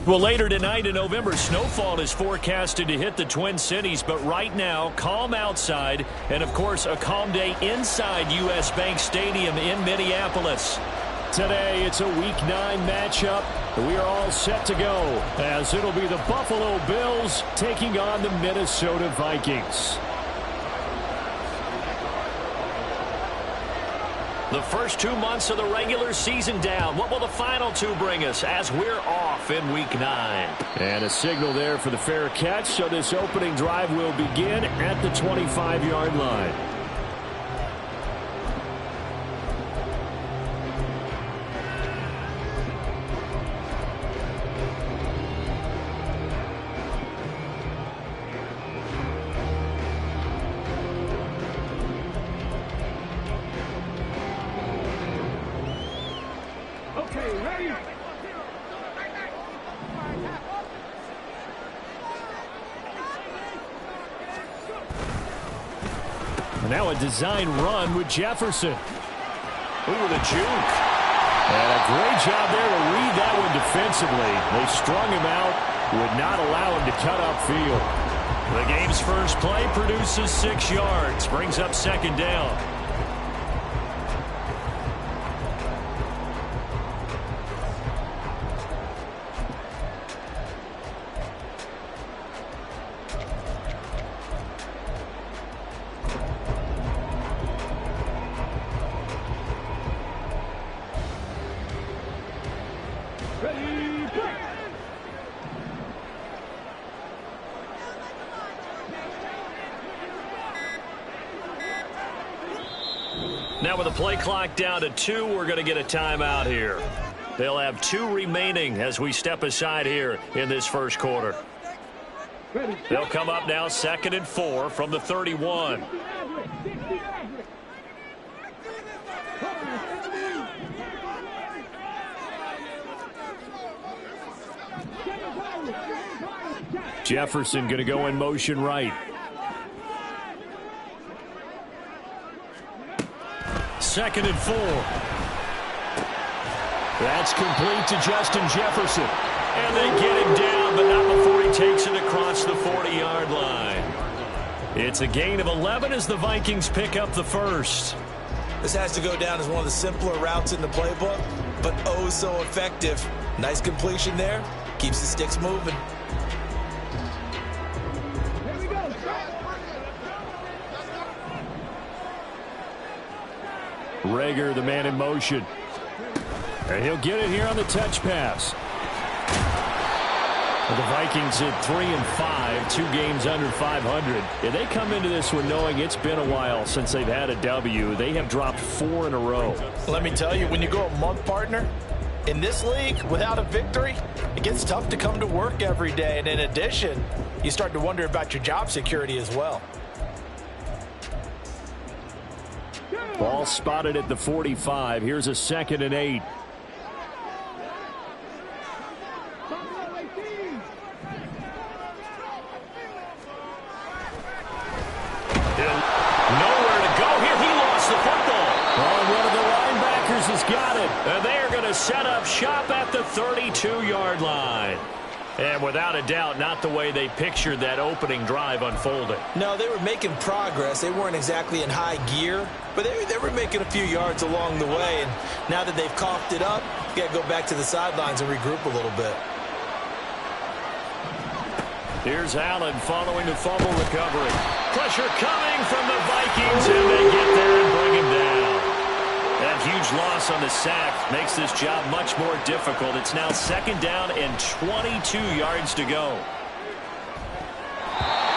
Well, later tonight in November, snowfall is forecasted to hit the Twin Cities, but right now, calm outside, and of course, a calm day inside U.S. Bank Stadium in Minneapolis. Today, it's a Week 9 matchup. We are all set to go, as it'll be the Buffalo Bills taking on the Minnesota Vikings. The first 2 months of the regular season down. What will the final 2 bring us as we're off in Week 9? And a signal there for the fair catch, so this opening drive will begin at the 25-yard line. Now a design run with Jefferson. Ooh, the juke. And a great job there to read that one defensively. They strung him out, would not allow him to cut upfield. The game's first play produces 6 yards, brings up second down. Now with the play clock down to 2, we're going to get a timeout here. They'll have 2 remaining as we step aside here in this first quarter. They'll come up now 2nd and 4 from the 31. Jefferson going to go in motion right. 2nd and 4. That's complete to Justin Jefferson. And they get him down, but not before he takes it across the 40-yard line. It's a gain of 11 as the Vikings pick up the first. This has to go down as one of the simpler routes in the playbook, but oh so effective. Nice completion there. Keeps the sticks moving. Rager, the man in motion. And he'll get it here on the touch pass. The Vikings at 3-5, 2 games under 500. And they come into this one knowing it's been a while since they've had a W. They have dropped 4 in a row. Let me tell you, when you go a month, partner, in this league, without a victory, it gets tough to come to work every day. And in addition, you start to wonder about your job security as well. Ball spotted at the 45. Here's a 2nd and 8. Nowhere to go here. He lost the football. Oh, one of the linebackers has got it. And they are going to set up shop at the 32-yard line. And without a doubt, not the way they pictured that opening drive unfolding. No, they were making progress. They weren't exactly in high gear, but they were making a few yards along the way. And now that they've coughed it up, you got to go back to the sidelines and regroup a little bit. Here's Allen following the fumble recovery. Pressure coming from the Vikings, and they get there and bring him down. That huge loss on the sack makes this job much more difficult. It's now 2nd down and 22 yards to go.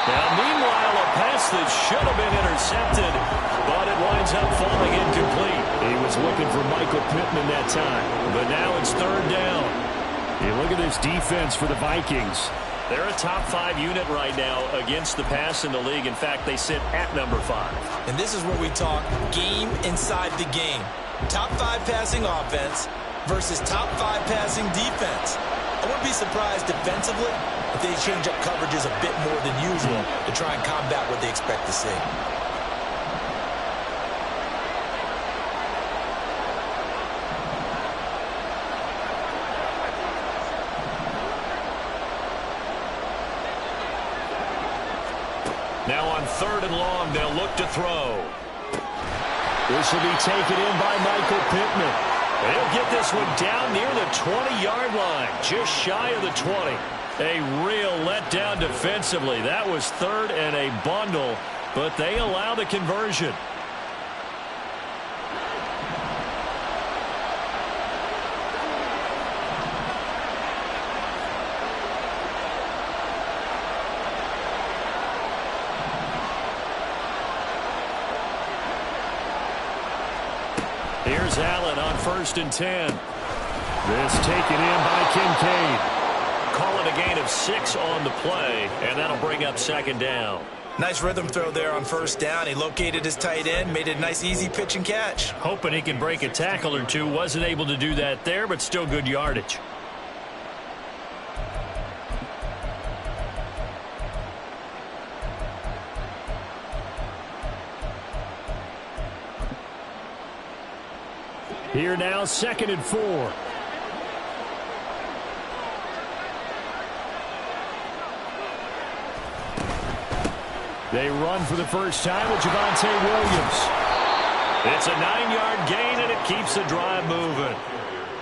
Now, meanwhile, a pass that should have been intercepted, but it winds up falling incomplete. He was looking for Michael Pittman that time, but now it's 3rd down. You look at this defense for the Vikings. They're a top 5 unit right now against the pass in the league. In fact, they sit at number 5. And this is where we talk game inside the game. Top 5 passing offense versus top 5 passing defense. I wouldn't be surprised defensively if they change up coverages a bit more than usual to try and combat what they expect to see. Now on 3rd and long, they'll look to throw. This will be taken in by Michael Pittman. He'll get this one down near the 20-yard line, just shy of the 20. A real letdown defensively. That was 3rd and a bundle, but they allow the conversion. Here's Allen on 1st and 10. This taken in by Kincaid. Call it a gain of 6 on the play, and that'll bring up 2nd down. Nice rhythm throw there on 1st down. He located his tight end, made it a nice, easy pitch and catch. Hoping he can break a tackle or two. Wasn't able to do that there, but still good yardage. Here now, 2nd and 4. They run for the first time with Javonte Williams. It's a 9-yard gain, and it keeps the drive moving.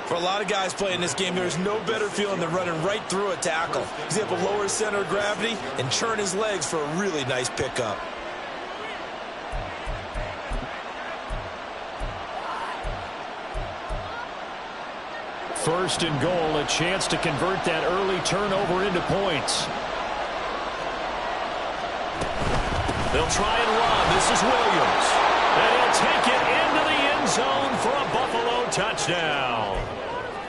For a lot of guys playing this game, there's no better feeling than running right through a tackle. He's able to lower his center of gravity and churn his legs for a really nice pickup. First and goal, a chance to convert that early turnover into points. They'll try and run. This is Williams. And he'll take it into the end zone for a Buffalo touchdown.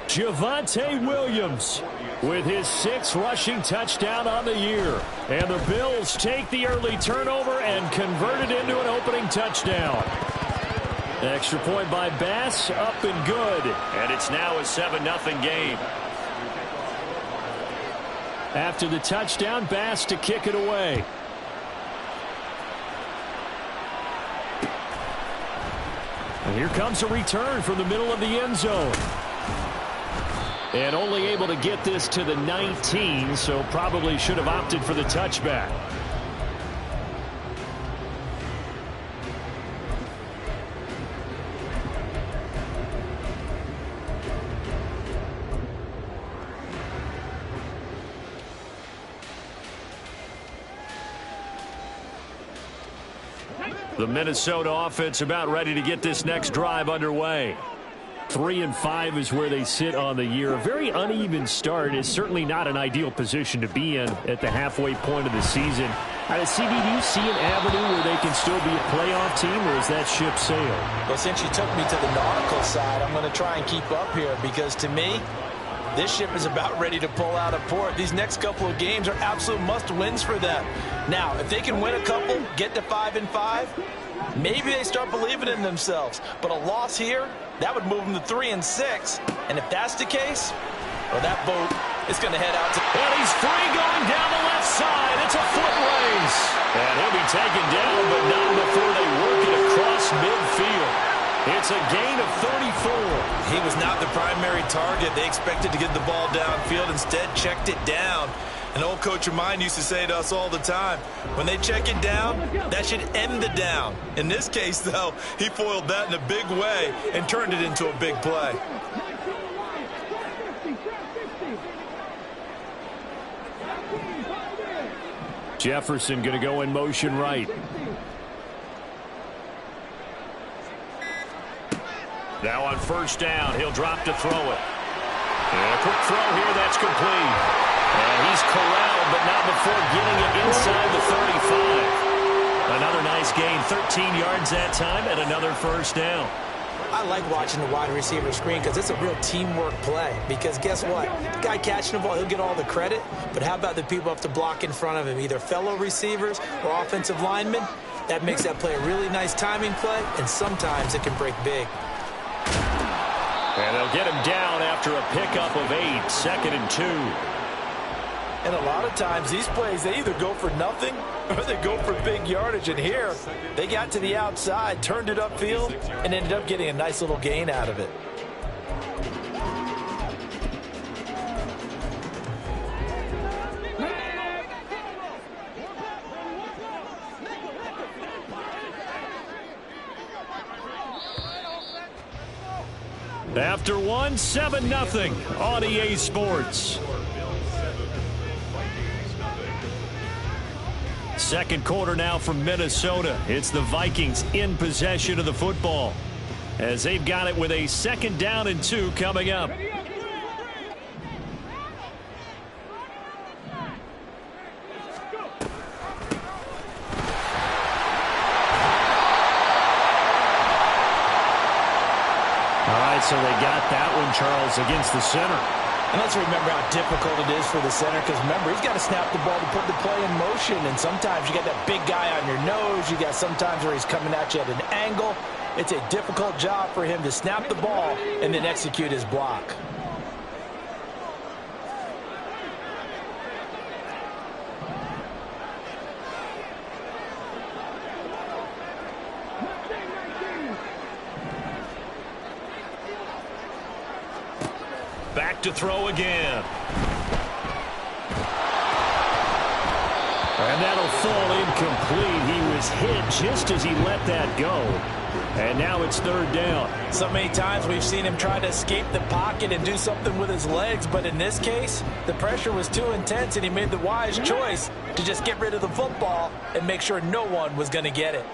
Javonte Williams with his 6th rushing touchdown on the year. And the Bills take the early turnover and convert it into an opening touchdown. Extra point by Bass, up and good. And it's now a 7-0 game. After the touchdown, Bass to kick it away. And here comes a return from the middle of the end zone. And only able to get this to the 19, so probably should have opted for the touchback. The Minnesota offense about ready to get this next drive underway. 3-5 is where they sit on the year. A very uneven start is certainly not an ideal position to be in at the halfway point of the season. CB, do you see an avenue where they can still be a playoff team, or is that ship sailed? Well, since you took me to the nautical side, I'm going to try and keep up here because, to me, this ship is about ready to pull out of port. These next couple of games are absolute must-wins for them. Now, if they can win a couple, get to 5-5, maybe they start believing in themselves. But a loss here, that would move them to 3-6. And if that's the case, well, that boat is going to head out to... And he's free going down the left side. It's a foot race. And he'll be taken down, but not before they work it across midfield. It's a gain of 34. He was not the primary target. They expected to get the ball downfield. Instead, checked it down. An old coach of mine used to say to us all the time, when they check it down, that should end the down. In this case, though, he foiled that in a big way and turned it into a big play. Jefferson going to go in motion right. Now on first down, he'll drop to throw it. And a quick throw here, that's complete. And he's corralled, but not before getting it inside the 35. Another nice gain, 13 yards that time, and another first down. I like watching the wide receiver screen because it's a real teamwork play. Because guess what? The guy catching the ball, he'll get all the credit. But how about the people up to block in front of him, either fellow receivers or offensive linemen? That makes that play a really nice timing play, and sometimes it can break big. And they'll get him down after a pickup of 8, 2nd and 2. And a lot of times these plays, they either go for nothing or they go for big yardage. And here, they got to the outside, turned it upfield, and ended up getting a nice little gain out of it. After one, 7-0 on EA Sports. Second quarter now from Minnesota. It's the Vikings in possession of the football as they've got it with a 2nd down and 2 coming up. So they got that one, Charles, against the center. And let's remember how difficult it is for the center, because remember, he's got to snap the ball to put the play in motion, and sometimes you got that big guy on your nose. You got sometimes where he's coming at you at an angle. It's a difficult job for him to snap the ball and then execute his block. Back to throw again. And that'll fall incomplete. He was hit just as he let that go. And now it's 3rd down. So many times we've seen him try to escape the pocket and do something with his legs, but in this case, the pressure was too intense and he made the wise choice to just get rid of the football and make sure no one was going to get it.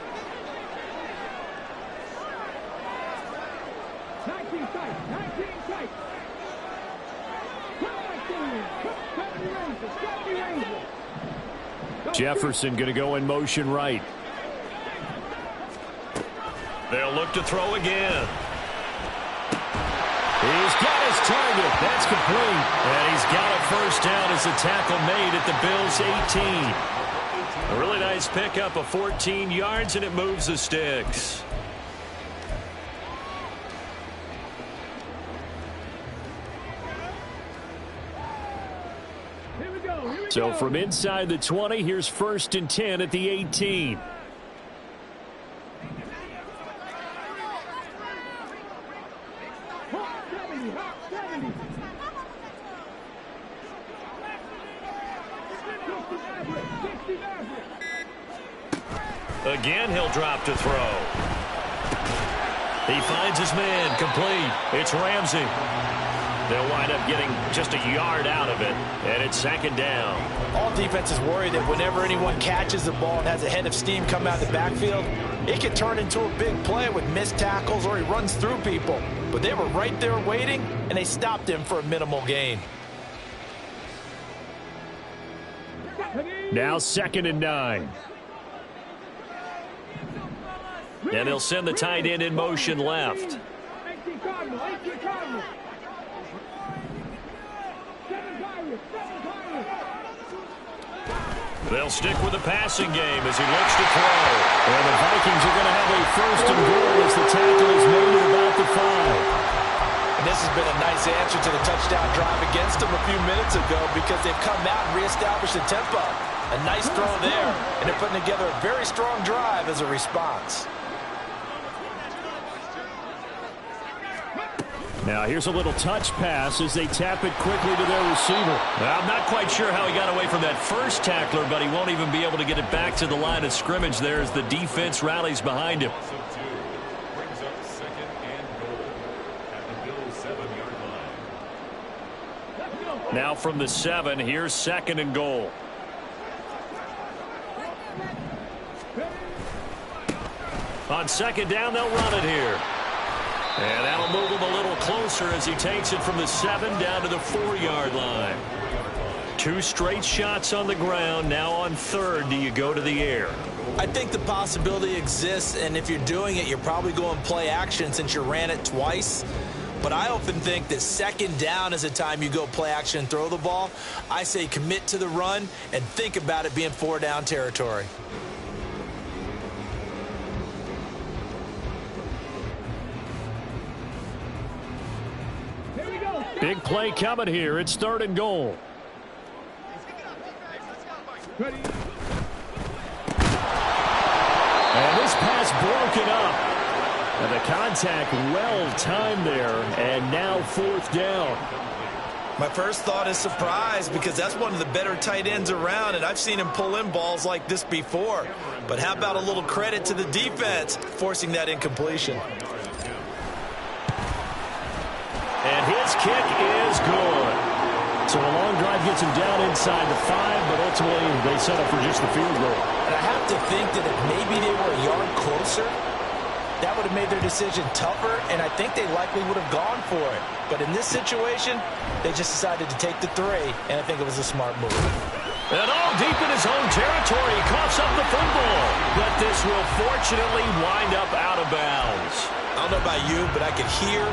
Jefferson going to go in motion right. They'll look to throw again. He's got his target. That's complete. And he's got a 1st down as a tackle made at the Bills' 18. A really nice pickup of 14 yards, and it moves the sticks. So from inside the 20, here's 1st and 10 at the 18. Again, he'll drop to throw. He finds his man, complete. It's Ramsey. They'll wind up getting just a yard out of it, and it's 2nd down. All defenses worry that whenever anyone catches the ball and has a head of steam come out of the backfield, it can turn into a big play with missed tackles or he runs through people. But they were right there waiting, and they stopped him for a minimal gain. Now 2nd and 9. And they'll send the tight end in motion left. They'll stick with the passing game as he looks to throw. And the Vikings are going to have a 1st and goal as the tackle is made at about the 5. And this has been a nice answer to the touchdown drive against them a few minutes ago, because they've come out and reestablished the tempo. A nice throw there, and they're putting together a very strong drive as a response. Now here's a little touch pass as they tap it quickly to their receiver. I'm not quite sure how he got away from that first tackler, but he won't even be able to get it back to the line of scrimmage there as the defense rallies behind him. Brings up 2nd and goal at the Bills' 7-yard line. Now from the 7, here's 2nd and goal. On 2nd down, they'll run it here. And that'll move him a little closer as he takes it from the 7 down to the 4-yard line. 2 straight shots on the ground. Now on 3rd, do you go to the air? I think the possibility exists, and if you're doing it, you're probably going play action since you ran it twice. But I often think that 2nd down is the time you go play action and throw the ball. I say commit to the run and think about it being 4-down territory. Big play coming here. It's 3rd and goal. Ready. And this pass broken up. And the contact well timed there. And now 4th down. My first thought is surprise, because that's one of the better tight ends around, and I've seen him pull in balls like this before. But how about a little credit to the defense forcing that incompletion? this kick is good. So a long drive gets him down inside the 5, but ultimately they settle for just the field goal. And I have to think that if maybe they were a yard closer, that would have made their decision tougher, and I think they likely would have gone for it. But in this situation, they just decided to take the 3, and I think it was a smart move. And all deep in his own territory, he coughs up the football. But this will fortunately wind up out of bounds. I don't know about you, but I could hear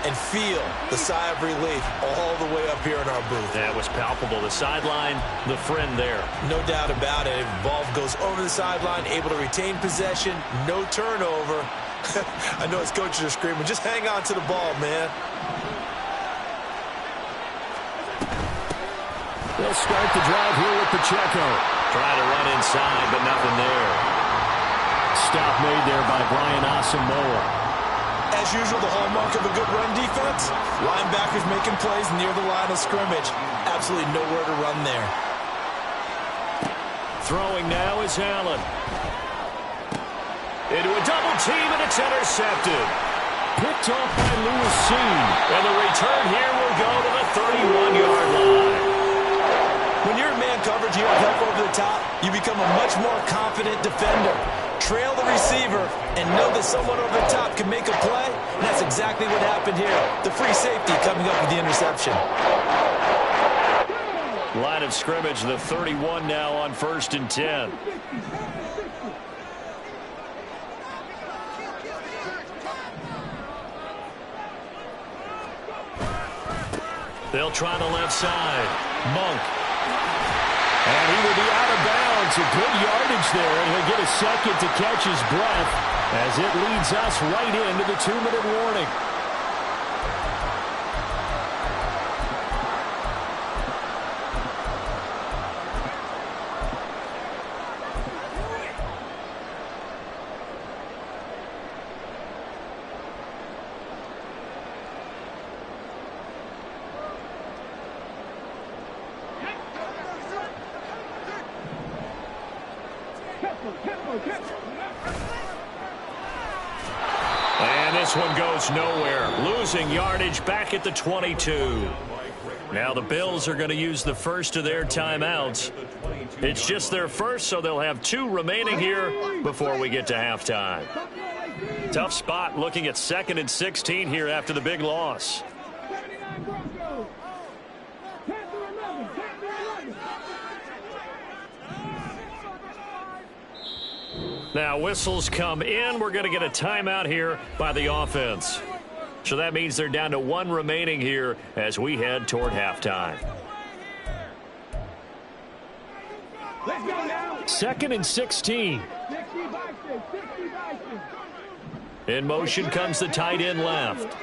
and feel the sigh of relief all the way up here in our booth. That was palpable. The sideline, the friend there. No doubt about it. Ball goes over the sideline, able to retain possession, no turnover. I know his coaches are screaming, just hang on to the ball, man. They'll start the drive here with Pacheco. Try to run inside, but nothing there. Stop made there by Brian Asamoah. As usual, the hallmark of a good run defense, linebackers making plays near the line of scrimmage. Absolutely nowhere to run there. Throwing now is Allen. Into a double team, and it's intercepted. Picked off by Lewis Seen. And the return here will go to the 31-yard line. When you're in man coverage, you have help over the top, you become a much more confident defender. Trail the receiver and know that someone over the top can make a play, and that's exactly what happened here. The free safety coming up with the interception. Line of scrimmage, the 31 now on 1st and 10. They'll try the left side. Monk. And he will be out of bounds. A good yardage there, and he'll get a second to catch his breath as it leads us right into the 2-minute warning. And this one goes nowhere. Losing yardage back at the 22. Now the Bills are going to use the first of their timeouts. It's just their first, so they'll have 2 remaining here before we get to halftime. Tough spot looking at 2nd and 16 here after the big loss. Now whistles come in. We're going to get a timeout here by the offense. So that means they're down to 1 remaining here as we head toward halftime. 2nd and 16. In motion comes the tight end left.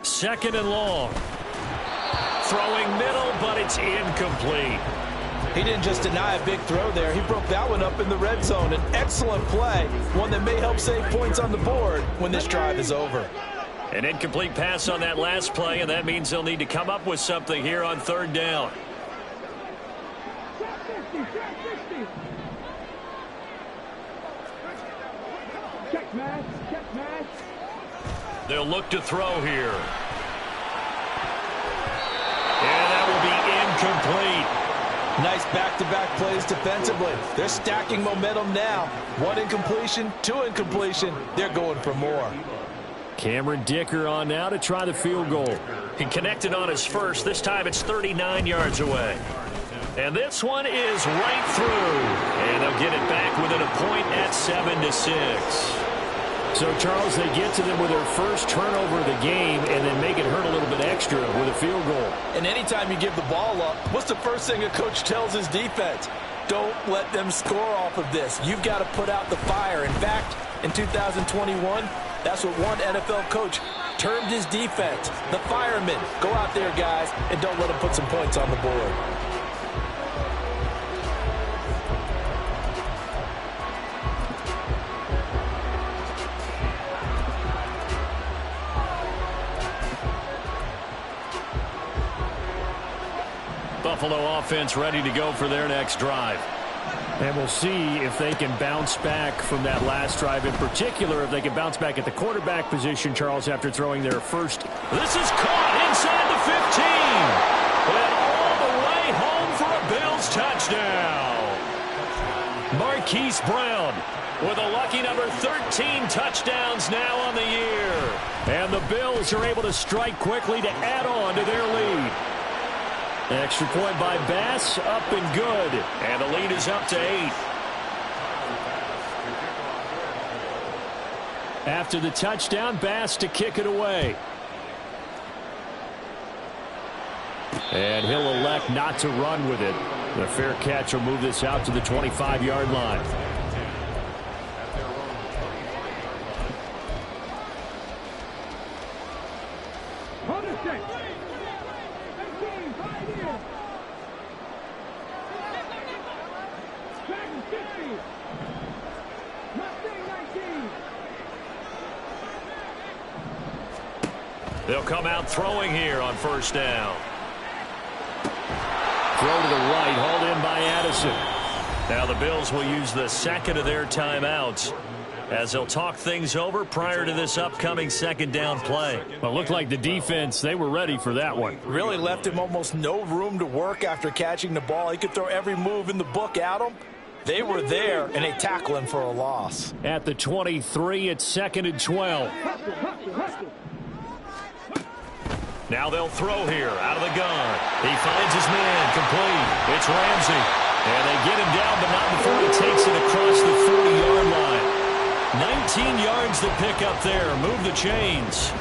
Second and long. Throwing middle, but it's incomplete. He didn't just deny a big throw there. He broke that one up in the red zone. An excellent play, one that may help save points on the board when this drive is over. An incomplete pass on that last play, and that means they'll need to come up with something here on 3rd down. They'll look to throw here. And that will be incomplete. Nice back-to-back plays defensively. They're stacking momentum now. 1 incompletion, 2 incompletion. They're going for more. Cameron Dicker on now to try the field goal. He connected on his first. This time it's 39 yards away. And this one is right through. And they'll get it back within a point at 7-6. So, Charles, they get to them with their first turnover of the game and then make it hurt a little bit extra with a field goal. And anytime you give the ball up, what's the first thing a coach tells his defense? Don't let them score off of this. You've got to put out the fire. In fact, in 2021, that's what one NFL coach termed his defense. The firemen. Go out there, guys, and don't let them put some points on the board. Buffalo offense ready to go for their next drive. And we'll see if they can bounce back from that last drive, in particular, if they can bounce back at the quarterback position, Charles, after throwing their first. This is caught inside the 15. And all the way home for a Bills touchdown. Marquise Brown with a lucky number 13 touchdowns now on the year. And the Bills are able to strike quickly to add on to their lead. Extra point by Bass, up and good. And the lead is up to 8. After the touchdown, Bass to kick it away. And he'll elect not to run with it. The fair catch will move this out to the 25-yard line. They'll come out throwing here on first down. Throw to the right, hauled in by Addison. Now the Bills will use the second of their timeouts as they'll talk things over prior to this upcoming second down play. Well, it looked like the defense, they were ready for that one. Really left him almost no room to work after catching the ball. He could throw every move in the book at him. They were there, and they tackle him for a loss. At the 23, it's 2nd and 12. Now they'll throw here out of the gun. He finds his man complete. It's Ramsey. And they get him down, but not before he takes it across the 40-yard line. 19 yards to pick up there. Move the chains.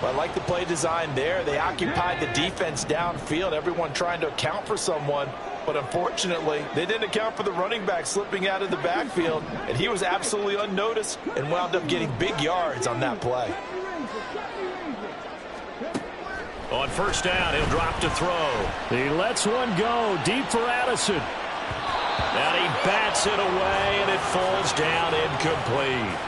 Well, I like the play design there. They occupied the defense downfield, everyone trying to account for someone. But unfortunately, they didn't account for the running back slipping out of the backfield, and he was absolutely unnoticed and wound up getting big yards on that play. On first down, he'll drop to throw. He lets one go deep for Addison. And he bats it away, and it falls down incomplete.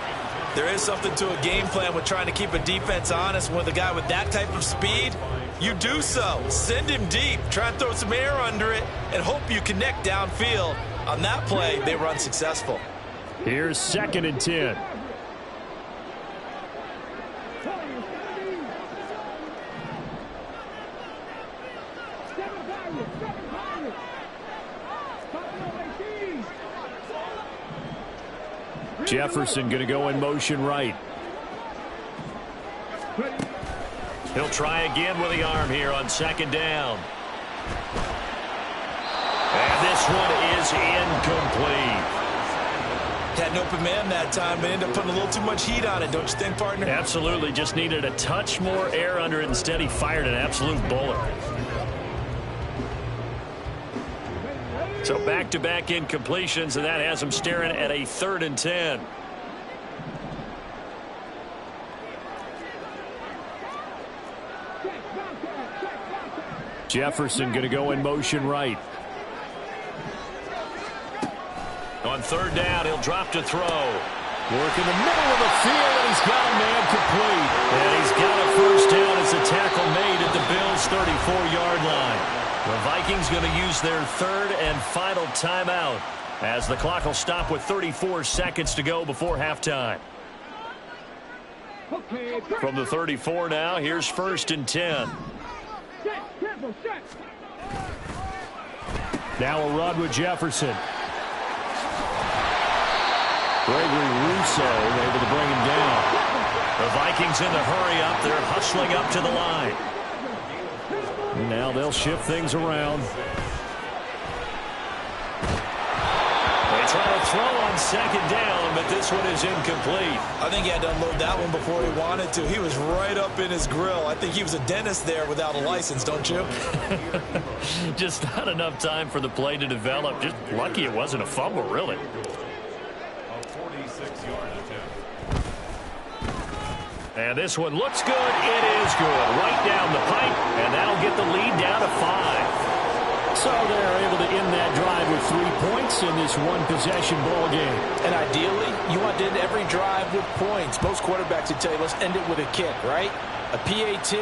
There is something to a game plan with trying to keep a defense honest. With a guy with that type of speed, you do so. Send him deep, try and throw some air under it, and hope you connect downfield. On that play, they were unsuccessful. Here's 2nd and 10. Jefferson going to go in motion right. He'll try again with the arm here on 2nd down. And this one is incomplete. Had an open man that time, but ended up putting a little too much heat on it, don't you think, partner? Absolutely. Just needed a touch more air under it. Instead, he fired an absolute bullet. So back-to-back incompletions, and that has him staring at a 3rd and 10. Jefferson going to go in motion right. On 3rd down, he'll drop to throw. Work in the middle of the field, and he's got a man complete. And he's got a first down as the tackle made at the Bills' 34-yard line. The Vikings going to use their 3rd and final timeout as the clock will stop with 34 seconds to go before halftime. From the 34 now, here's 1st and 10. Now a run with Jefferson. Gregory Rousseau able to bring him down. The Vikings in the hurry up. They're hustling up to the line. Now they'll shift things around. They try to throw on 2nd down, but this one is incomplete. I think he had to unload that one before he wanted to. He was right up in his grill. I think he was a dentist there without a license, don't you? Just not enough time for the play to develop. Just lucky it wasn't a fumble, really. A 46-yard attempt. And this one looks good. It is good. Right down the pipe, and that'll get the lead down to 5. So they're able to end that drive with 3 points in this one-possession ball game. And ideally, you want to end every drive with points. Most quarterbacks would tell you, let's end it with a kick, right? A PAT,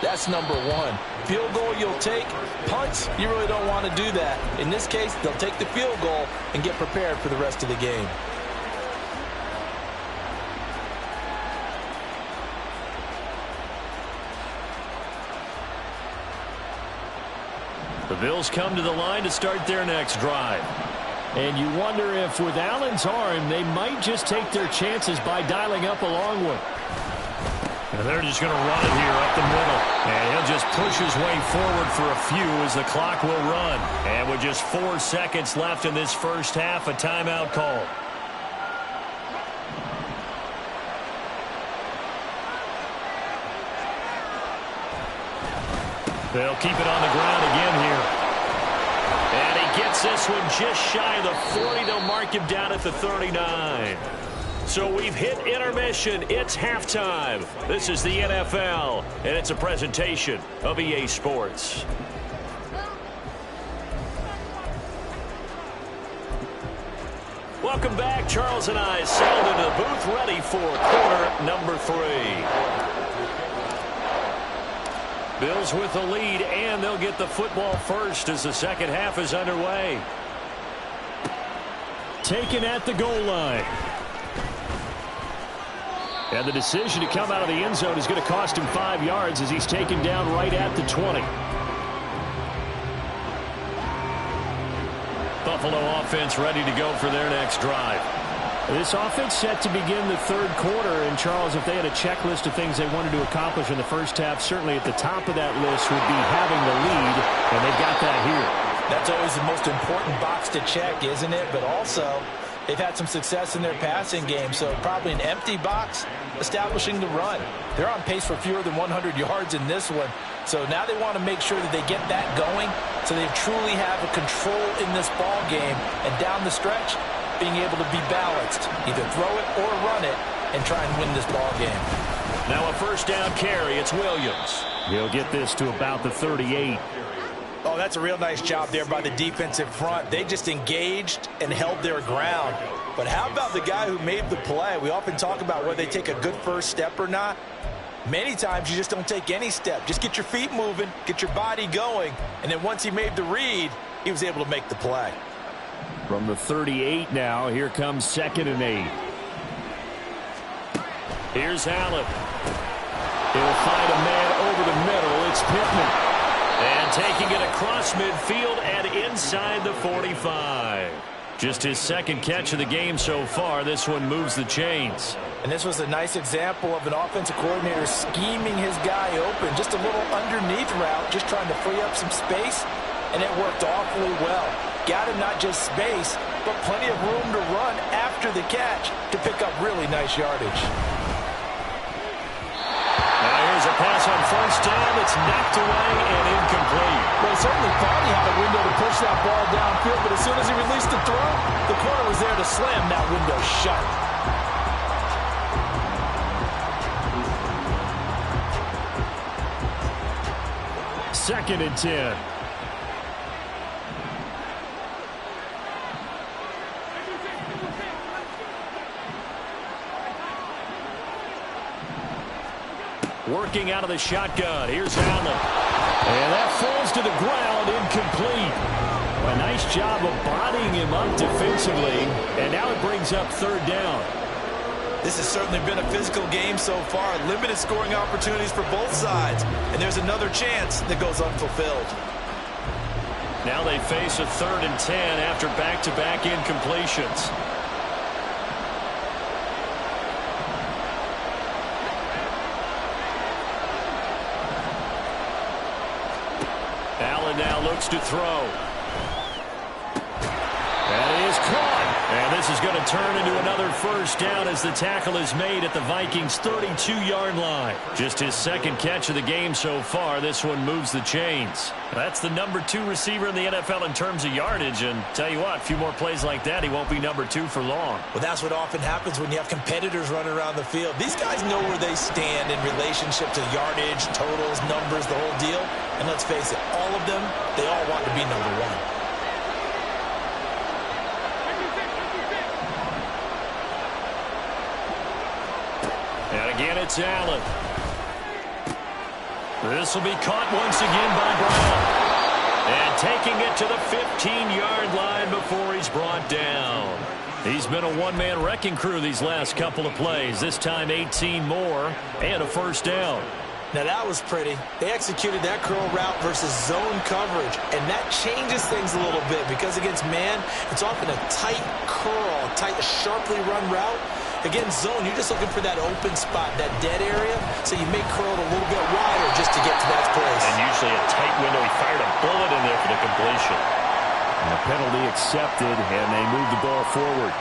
that's number one. Field goal you'll take. Punts, you really don't want to do that. In this case, they'll take the field goal and get prepared for the rest of the game. The Bills come to the line to start their next drive. And you wonder if with Allen's arm, they might just take their chances by dialing up a long one. And they're just going to run it here up the middle. And he'll just push his way forward for a few as the clock will run. And with just 4 seconds left in this first half, a timeout call. They'll keep it on the ground again here. And he gets this one just shy of the 40. They'll mark him down at the 39. So we've hit intermission. It's halftime. This is the NFL, and it's a presentation of EA Sports. Welcome back. Charles and I settled into the booth ready for quarter number 3. Bills with the lead, and they'll get the football first as the second half is underway. Taken at the goal line. And the decision to come out of the end zone is going to cost him 5 yards as he's taken down right at the 20. Buffalo offense ready to go for their next drive. This offense set to begin the third quarter. And, Charles, if they had a checklist of things they wanted to accomplish in the first half, certainly at the top of that list would be having the lead, and they've got that here. That's always the most important box to check, isn't it? But also, they've had some success in their passing game, so probably an empty box establishing the run. They're on pace for fewer than 100 yards in this one. So now they want to make sure that they get that going so they truly have a control in this ball game. And down the stretch, being able to be balanced, either throw it or run it, and try and win this ball game. Now a first down carry. It's Williams. He'll get this to about the 38. Oh, that's a real nice job there by the defensive front. They just engaged and held their ground. But how about the guy who made the play? We often talk about whether they take a good first step or not. Many times you just don't take any step. Just get your feet moving, get your body going, and then once he made the read, he was able to make the play. From the 38 now, here comes 2nd and 8. Here's Allen. He'll find a man over the middle. It's Pittman. And taking it across midfield and inside the 45. Just his second catch of the game so far. This one moves the chains. And this was a nice example of an offensive coordinator scheming his guy open. Just a little underneath route, just trying to free up some space. And it worked awfully well. Got him not just space, but plenty of room to run after the catch to pick up really nice yardage. Now here's a pass on first down. It's knocked away and incomplete. Well, he certainly thought he had a window to push that ball downfield, but as soon as he released the throw, the corner was there to slam that window shut. Second and 10. Working out of the shotgun. Here's Allen. And that falls to the ground, incomplete. A nice job of bodying him up defensively. And now it brings up third down. This has certainly been a physical game so far. Limited scoring opportunities for both sides. And there's another chance that goes unfulfilled. Now they face a 3rd and 10 after back-to-back incompletions. Allen now looks to throw. That is caught. And this is going to turn into another first down as the tackle is made at the Vikings' 32-yard line. Just his second catch of the game so far. This one moves the chains. That's the number 2 receiver in the NFL in terms of yardage. And tell you what, a few more plays like that, he won't be number 2 for long. Well, that's what often happens when you have competitors running around the field. These guys know where they stand in relationship to yardage, totals, numbers, the whole deal. And let's face it, all of them, they all want to be number 1. And again, it's Allen. This will be caught once again by Brown. And taking it to the 15-yard line before he's brought down. He's been a one-man wrecking crew these last couple of plays. This time 18 more and a first down. Now that was pretty. They executed that curl route versus zone coverage, and that changes things a little bit because against man, it's often a tight curl, sharply run route. Against zone, you're just looking for that open spot, that dead area, so you may curl it a little bit wider just to get to that place. And usually a tight window. He fired a bullet in there for the completion. And a penalty accepted, and they move the ball forward.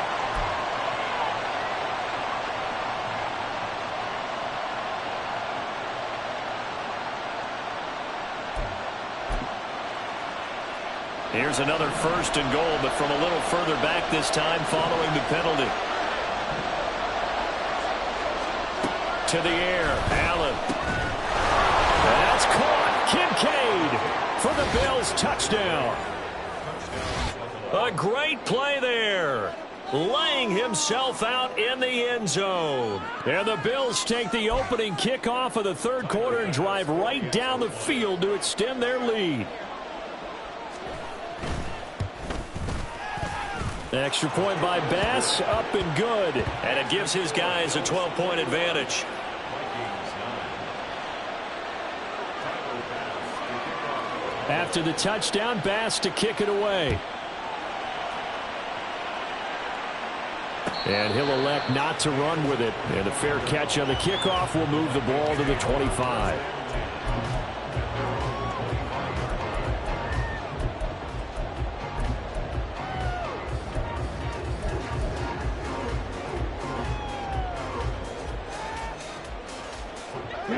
Here's another first and goal, but from a little further back this time following the penalty. To the air, Allen. That's caught. Kincaid for the Bills touchdown. A great play there. Laying himself out in the end zone. And the Bills take the opening kickoff of the third quarter and drive right down the field to extend their lead. Extra point by Bass, up and good. And it gives his guys a 12-point advantage. After the touchdown, Bass to kick it away. And he'll elect not to run with it. And a fair catch on the kickoff will move the ball to the 25.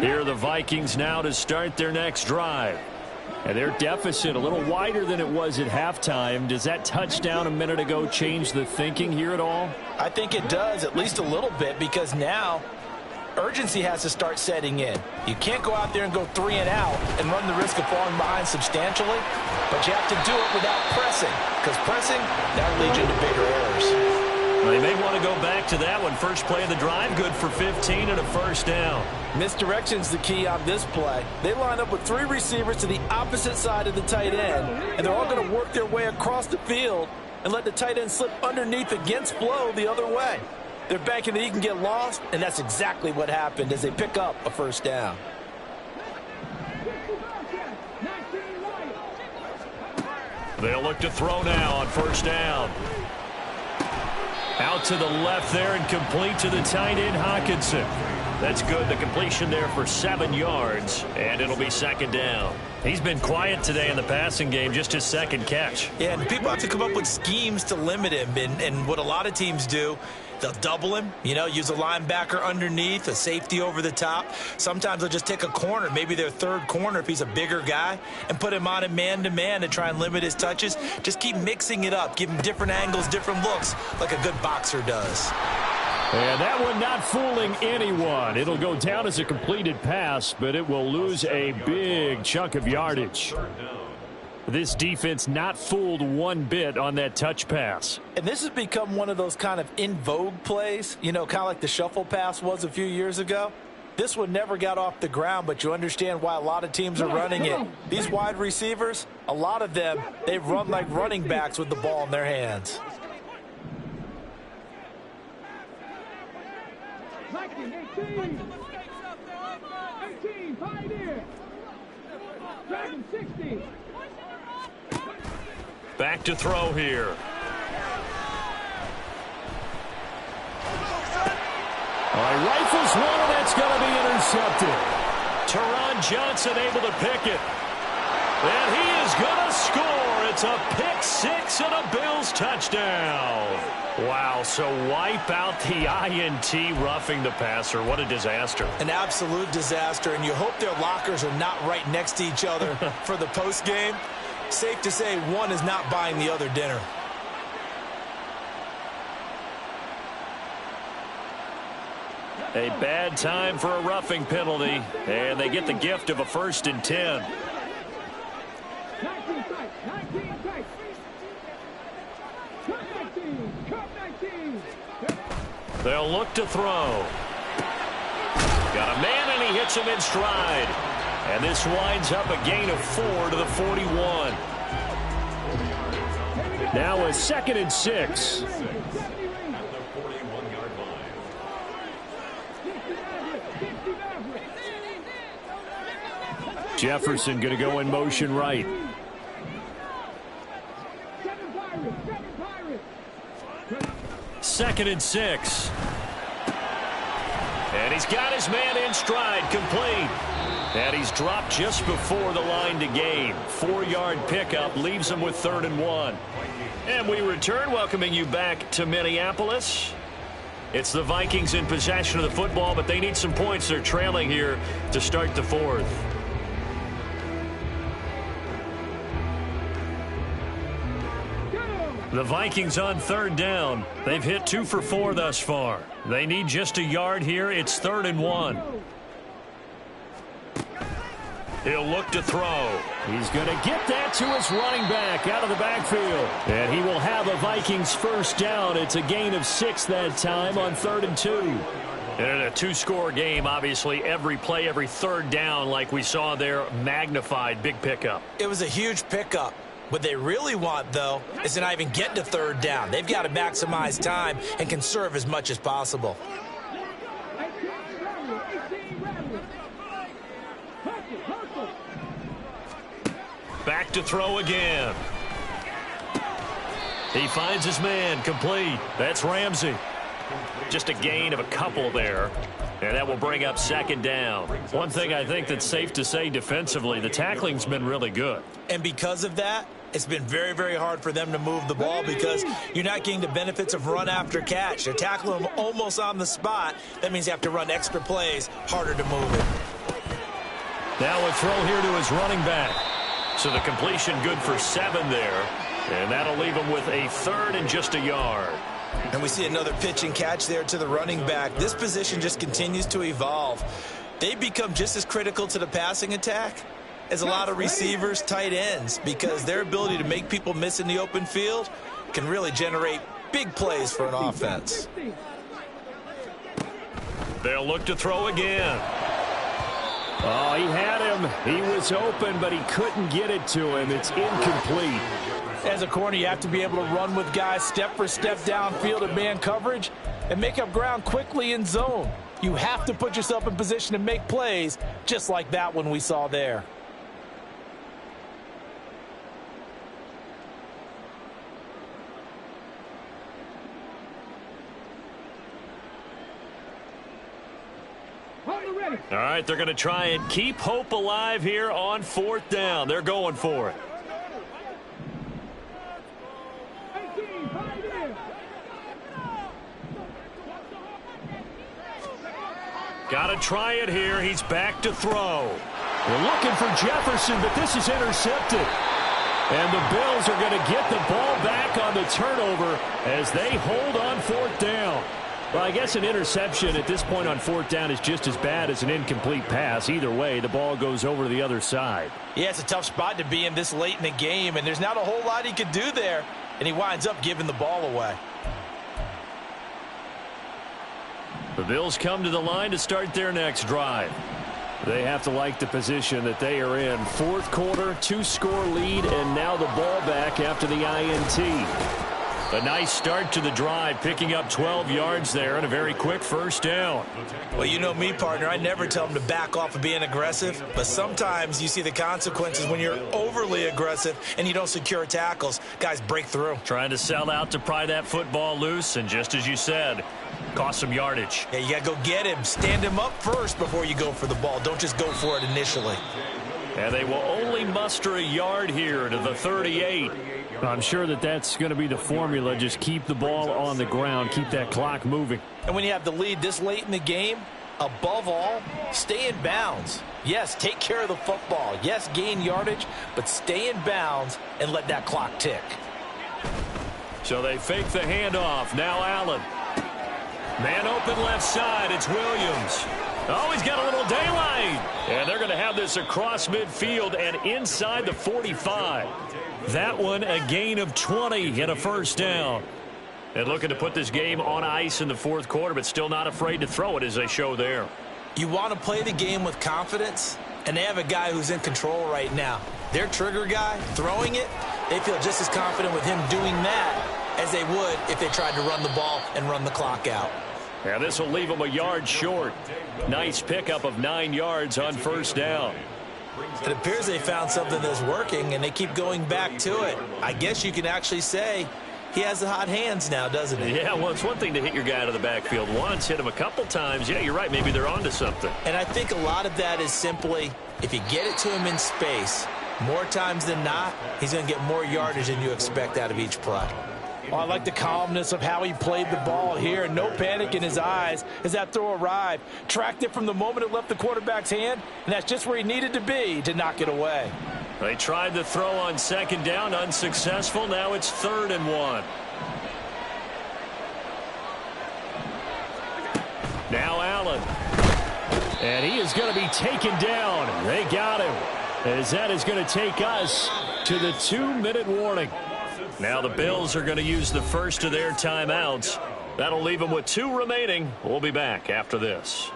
Here are the Vikings now to start their next drive. And their deficit a little wider than it was at halftime. Does that touchdown a minute ago change the thinking here at all? I think it does, at least a little bit, because now urgency has to start setting in. You can't go out there and go 3 and out and run the risk of falling behind substantially, but you have to do it without pressing, because pressing, that leads you into bigger errors. Well, they may want to go back to that one. First play of the drive, good for 15 and a first down. Misdirection's the key on this play. They line up with 3 receivers to the opposite side of the tight end, and they're all going to work their way across the field and let the tight end slip underneath against flow the other way. They're banking that he can get lost, and that's exactly what happened as they pick up a first down. They'll look to throw now on first down. Out to the left there and complete to the tight end, Hawkinson. That's good. The completion there for 7 yards, and it'll be second down. He's been quiet today in the passing game, just his second catch. Yeah, and people have to come up with schemes to limit him, and what a lot of teams do, they'll double him, use a linebacker underneath, a safety over the top. Sometimes they'll just take a corner, maybe their third corner if he's a bigger guy, and put him on a man-to-man to try and limit his touches. Just keep mixing it up, give him different angles, different looks, like a good boxer does. And that one not fooling anyone. It'll go down as a completed pass, but it will lose a big chunk of yardage. This defense not fooled one bit on that touch pass. And this has become one of those kind of in vogue plays, kind of like the shuffle pass was a few years ago. This one never got off the ground, but you understand why a lot of teams are running it. These wide receivers, a lot of them, they run like running backs with the ball in their hands. Vikings 18, Pioneer, Dragon 60. Back to throw here. All right, rifles one, and that's going to be intercepted. Teron Johnson able to pick it. And he is going to score. It's a pick six and a Bills touchdown. Wow, so wipe out the INT roughing the passer. What a disaster. An absolute disaster, and you hope their lockers are not right next to each other for the postgame. Safe to say one is not buying the other dinner. A bad time for a roughing penalty, and they get the gift of a 1st and 10. 19 tight, 19 tight. Cut 19. They'll look to throw. Got a man, and he hits him in stride. And this winds up a gain of 4 to the 41. Now a 2nd and 6. Jefferson going to go in motion right. Second and 6. And he's got his man in stride, complete. And he's dropped just before the line to gain. 4-yard pickup leaves him with 3rd and 1. And we return, welcoming you back to Minneapolis. It's the Vikings in possession of the football, but they need some points. They're trailing here to start the 4th. The Vikings on 3rd down. They've hit 2 for 4 thus far. They need just a yard here. It's 3rd and 1. He'll look to throw. He's going to get that to his running back out of the backfield. And he will have a Vikings 1st down. It's a gain of 6 that time on 3rd and 2. And in a 2-score game, obviously, every play, every 3rd down, like we saw there, magnified. Big pickup. It was a huge pickup. What they really want, though, is to not even get to 3rd down. They've got to maximize time and conserve as much as possible. Back to throw again. He finds his man, complete. That's Ramsey. Just a gain of a couple there. And that will bring up 2nd down. One thing I think that's safe to say defensively, the tackling's been really good. And because of that, it's been very, very hard for them to move the ball because you're not getting the benefits of run after catch. They're tackling them almost on the spot. That means you have to run extra plays, harder to move it. Now a throw here to his running back. So the completion good for 7 there. And that'll leave him with a 3rd and just a yard. And we see another pitch and catch there to the running back. This position just continues to evolve. They've become just as critical to the passing attack as a lot of receivers, tight ends, because their ability to make people miss in the open field can really generate big plays for an offense. They'll look to throw again. Oh, he had him. He was open, but he couldn't get it to him. It's incomplete. As a corner, you have to be able to run with guys step for step downfield in man coverage and make up ground quickly in zone. You have to put yourself in position to make plays, just like that one we saw there. All right, they're going to try and keep hope alive here on 4th down. They're going for it. Got to try it here. He's back to throw. They're looking for Jefferson, but this is intercepted. And the Bills are going to get the ball back on the turnover as they hold on 4th down. Well, I guess an interception at this point on 4th down is just as bad as an incomplete pass. Either way, the ball goes over to the other side. Yeah, it's a tough spot to be in this late in the game, and there's not a whole lot he could do there, and he winds up giving the ball away. The Bills come to the line to start their next drive. They have to like the position that they are in. 4th quarter, 2-score lead, and now the ball back after the INT. A nice start to the drive, picking up 12 yards there and a very quick 1st down. Well, you know me, partner. I never tell them to back off of being aggressive, but sometimes you see the consequences when you're overly aggressive and you don't secure tackles. Guys break through. Trying to sell out to pry that football loose, and just as you said, cost some yardage. Yeah, you got to go get him. Stand him up first before you go for the ball. Don't just go for it initially. And they will only muster a yard here to the 38. I'm sure that that's going to be the formula. Just keep the ball on the ground. Keep that clock moving. And when you have the lead this late in the game, above all, stay in bounds. Yes, take care of the football. Yes, gain yardage, but stay in bounds and let that clock tick. So they fake the handoff. Now Allen. Man open left side. It's Williams. Oh, he's got a little daylight. And they're going to have this across midfield and inside the 45. That one a gain of 20 and a 1st down. And looking to put this game on ice in the 4th quarter, but still not afraid to throw it as they show there. You want to play the game with confidence, And they have a guy who's in control right now. Their trigger guy, throwing it, they feel just as confident with him doing that as they would if they tried to run the ball and run the clock out. Yeah, this will leave them a yard short. Nice pickup of 9 yards on first down. It appears they found something that's working, and they keep going back to it. I guess you can actually say he has the hot hands now, doesn't he? Yeah, well, it's one thing to hit your guy out of the backfield once, hit him a couple times. Yeah, you're right. Maybe they're onto something. And I think a lot of that is simply if you get it to him in space, more times than not, he's going to get more yardage than you expect out of each play. Oh, I like the calmness of how he played the ball here. No panic in his eyes as that throw arrived. Tracked it from the moment it left the quarterback's hand, and that's just where he needed to be to knock it away. They tried the throw on second down, unsuccessful. Now it's 3rd and 1. Now Allen. And he is going to be taken down. They got him. As that is going to take us to the 2-minute warning. Now the Bills are going to use the first of their timeouts. That'll leave them with 2 remaining. We'll be back after this.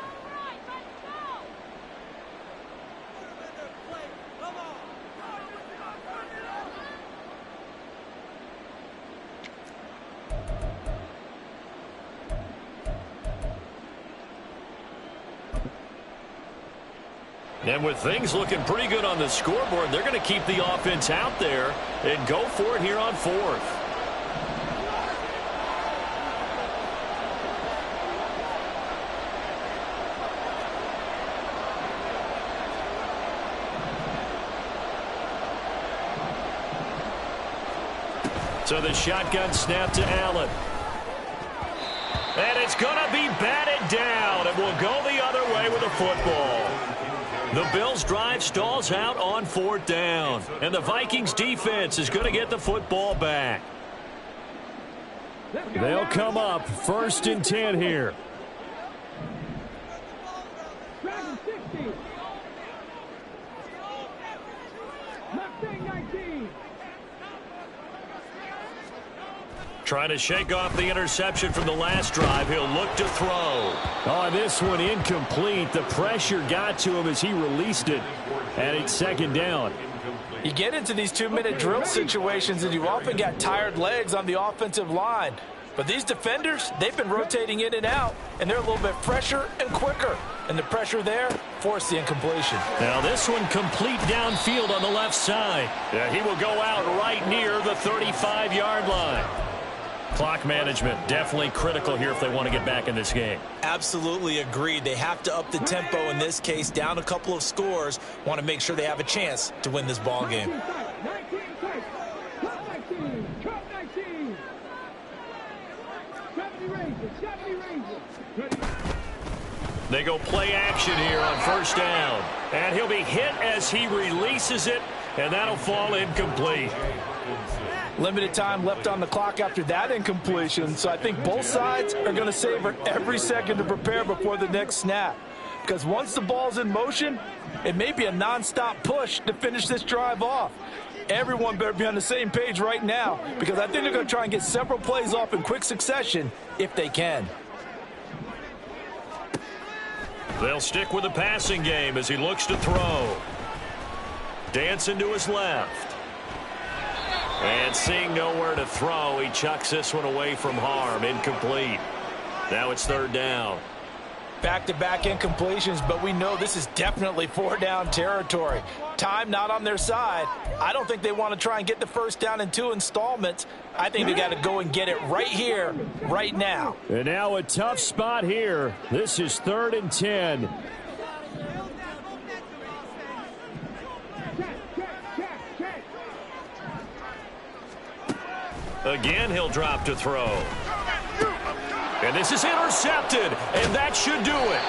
And with things looking pretty good on the scoreboard, they're going to keep the offense out there and go for it here on 4th. So the shotgun snap to Allen. And it's going to be batted down, and we'll go the other way with the football. The Bills' drive stalls out on 4th down, and the Vikings defense is going to get the football back. They'll come up 1st and 10 here. Dragon 60. Mustang 19. Trying to shake off the interception from the last drive. He'll look to throw. Oh, this one incomplete. The pressure got to him as he released it. And it's 2nd down. You get into these 2-minute drill situations, and you often got tired legs on the offensive line. But these defenders, they've been rotating in and out, and they're a little bit fresher and quicker. And the pressure there forced the incompletion. Now this one complete downfield on the left side. Yeah, he will go out right near the 35-yard line. Clock management definitely critical here if they want to get back in this game. Absolutely agreed. They have to up the tempo in this case, down a couple of scores. Want to make sure they have a chance to win this ball game. 19 tight. Top 19. Top 19. 70 Rangers. 70 Rangers. They go play action here on 1st down. And he'll be hit as he releases it, and that'll fall incomplete. Limited time left on the clock after that incompletion, so I think both sides are going to savor every second to prepare before the next snap. Because once the ball's in motion, it may be a nonstop push to finish this drive off. Everyone better be on the same page right now, because I think they're going to try and get several plays off in quick succession if they can. They'll stick with the passing game as he looks to throw. Dancing to his left. And seeing nowhere to throw, he chucks this one away from harm. Incomplete. Now it's 3rd down. Back-to-back incompletions, but we know this is definitely 4-down territory. Time not on their side. I don't think they want to try and get the 1st down in 2 installments. I think they got to go and get it right here, right now. And now a tough spot here. This is 3rd and 10. Again, he'll drop to throw. And this is intercepted, and that should do it.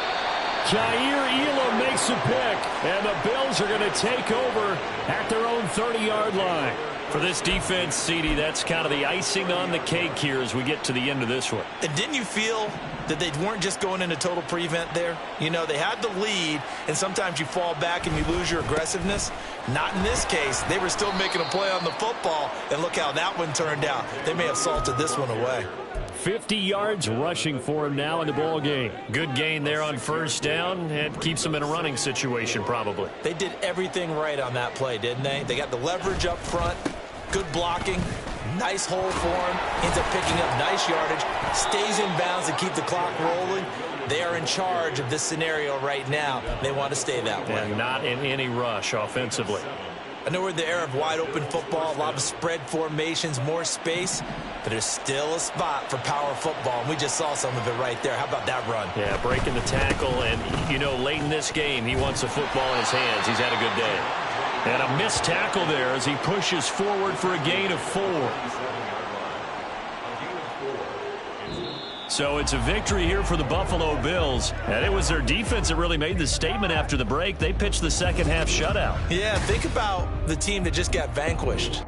Jair Elam makes a pick, and the Bills are going to take over at their own 30-yard line. For this defense, CD, that's kind of the icing on the cake here as we get to the end of this one. And didn't you feel that they weren't just going into total prevent there? You know, they had the lead, and sometimes you fall back and you lose your aggressiveness. Not in this case. They were still making a play on the football, and look how that one turned out. They may have salted this one away. 50 yards rushing for him now in the ball game. Good gain there on first down. It keeps him in a running situation probably. They did everything right on that play, didn't they? They got the leverage up front, good blocking, nice hole for him, ends up picking up nice yardage, stays in bounds to keep the clock rolling. They are in charge of this scenario right now. They want to stay that way. And not in any rush offensively. I know we're in the era of wide-open football, a lot of spread formations, more space, but there's still a spot for power football, and we just saw some of it right there. How about that run? Yeah, breaking the tackle, and, you know, late in this game, he wants the football in his hands. He's had a good day. And a missed tackle there as he pushes forward for a gain of 4. So it's a victory here for the Buffalo Bills. And it was their defense that really made the statement after the break. They pitched the second half shutout. Yeah, think about the team that just got vanquished.